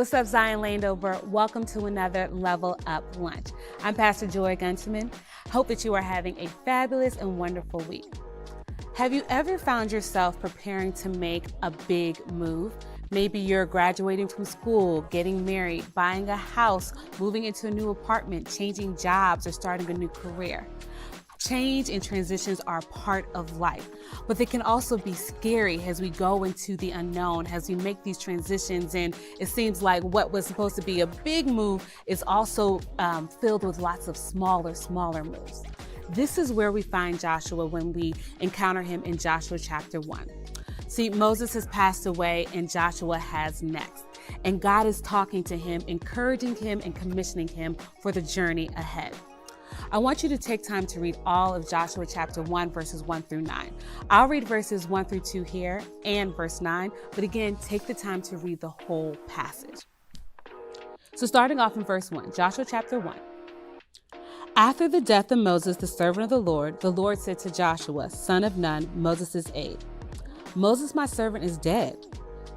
What's up, Zion Landover? Welcome to another Level Up Lunch. I'm Pastor Joy Oguntimein. Hope that you are having a fabulous and wonderful week. Have you ever found yourself preparing to make a big move? Maybe you're graduating from school, getting married, buying a house, moving into a new apartment, changing jobs, or starting a new career. Change and transitions are part of life, but they can also be scary as we go into the unknown, as we make these transitions, and it seems like what was supposed to be a big move is also filled with lots of smaller moves. This is where we find Joshua when we encounter him in Joshua chapter 1. See, Moses has passed away and Joshua has next, and God is talking to him, encouraging him and commissioning him for the journey ahead. I want you to take time to read all of Joshua chapter 1, verses 1 through 9. I'll read verses 1 through 2 here and verse 9, but again, take the time to read the whole passage. So starting off in verse 1, Joshua chapter 1. After the death of Moses, the servant of the Lord said to Joshua, son of Nun, Moses' aide, Moses, my servant, is dead.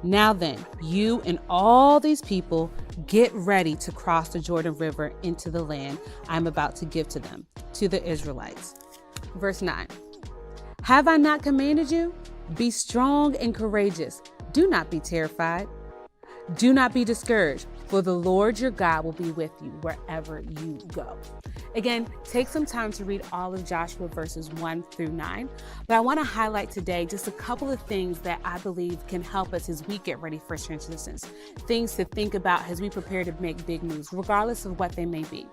Now then, you and all these people get ready to cross the Jordan River into the land I'm about to give to them, to the Israelites. Verse 9. Have I not commanded you? Be strong and courageous. Do not be terrified. Do not be discouraged, for the Lord your God will be with you wherever you go. Again, take some time to read all of Joshua verses 1 through 9, but I want to highlight today just a couple of things that I believe can help us as we get ready for transitions, things to think about as we prepare to make big moves, regardless of what they may be.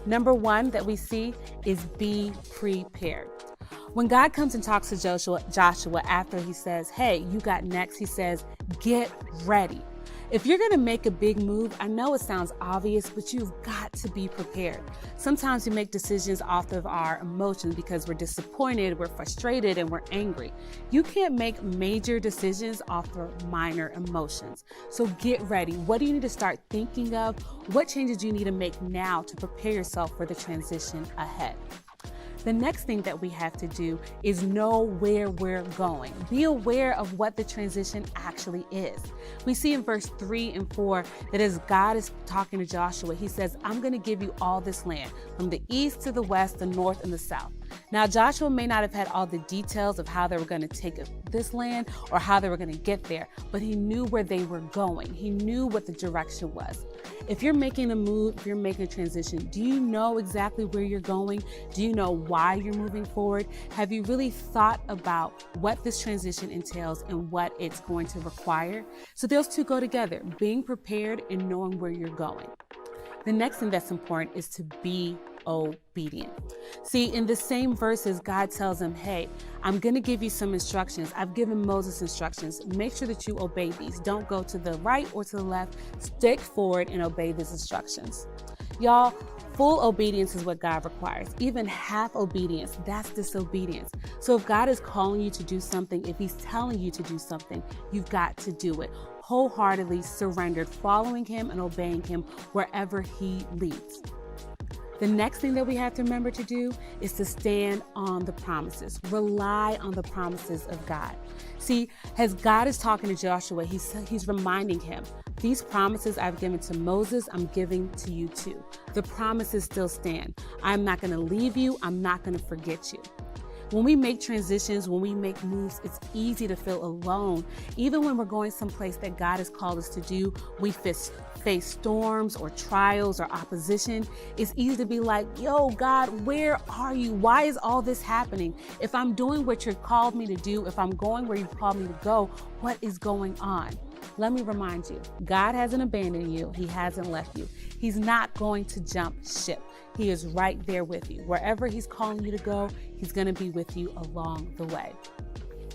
Number one that we see is be prepared. When God comes and talks to Joshua after he says, hey, you got next, he says, get ready. If you're going to make a big move, I know it sounds obvious, but you've got to be prepared. Sometimes we make decisions off of our emotions because we're disappointed, we're frustrated, and we're angry. You can't make major decisions off of minor emotions. So get ready. What do you need to start thinking of? What changes do you need to make now to prepare yourself for the transition ahead? The next thing that we have to do is know where we're going. Be aware of what the transition actually is. We see in verse 3 and 4 that as God is talking to Joshua, he says, I'm going to give you all this land, from the east to the west, the north and the south. Now, Joshua may not have had all the details of how they were going to take this land or how they were going to get there, but he knew where they were going. He knew what the direction was. If you're making a move, if you're making a transition, do you know exactly where you're going? Do you know why you're moving forward? Have you really thought about what this transition entails and what it's going to require? So those two go together, being prepared and knowing where you're going. The next thing that's important is to be obedient. See, in the same verses, God tells him, hey, I'm going to give you some instructions. I've given Moses instructions. Make sure that you obey these. Don't go to the right or to the left. Stick forward and obey these instructions. Y'all, full obedience is what God requires. Even half obedience, that's disobedience. So if God is calling you to do something, if he's telling you to do something, you've got to do it. Wholeheartedly surrendered, following him and obeying him wherever he leads. The next thing that we have to remember to do is to stand on the promises. Rely on the promises of God. See, as God is talking to Joshua, he's reminding him, these promises I've given to Moses, I'm giving to you too. The promises still stand. I'm not going to leave you. I'm not going to forget you. When we make transitions, when we make moves, it's easy to feel alone. Even when we're going someplace that God has called us to do, we face storms or trials or opposition. It's easy to be like, yo, God, where are you? Why is all this happening? If I'm doing what you've called me to do, if I'm going where you've called me to go, what is going on? Let me remind you, God hasn't abandoned you. He hasn't left you. He's not going to jump ship. He is right there with you. Wherever he's calling you to go, he's going to be with you along the way.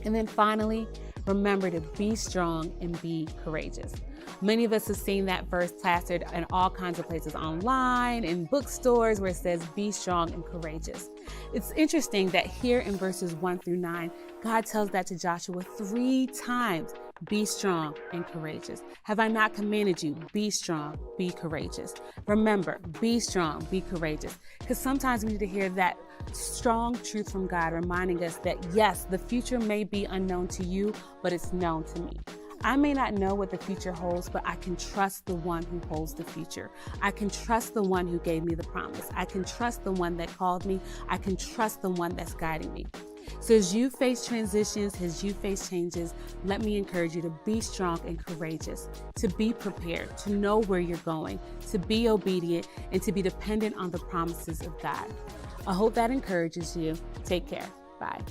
And then finally, remember to be strong and be courageous. Many of us have seen that verse plastered in all kinds of places online, in bookstores, where it says, be strong and courageous. It's interesting that here in verses 1 through 9, God tells that to Joshua 3 times. Be strong and courageous. Have I not commanded you? Be strong, be courageous. Remember, be strong, be courageous. Because sometimes we need to hear that strong truth from God, reminding us that yes, the future may be unknown to you, but it's known to me. I may not know what the future holds, but I can trust the one who holds the future. I can trust the one who gave me the promise. I can trust the one that called me. I can trust the one that's guiding me. So as you face transitions, as you face changes, let me encourage you to be strong and courageous, to be prepared, to know where you're going, to be obedient, and to be dependent on the promises of God. I hope that encourages you. Take care. Bye.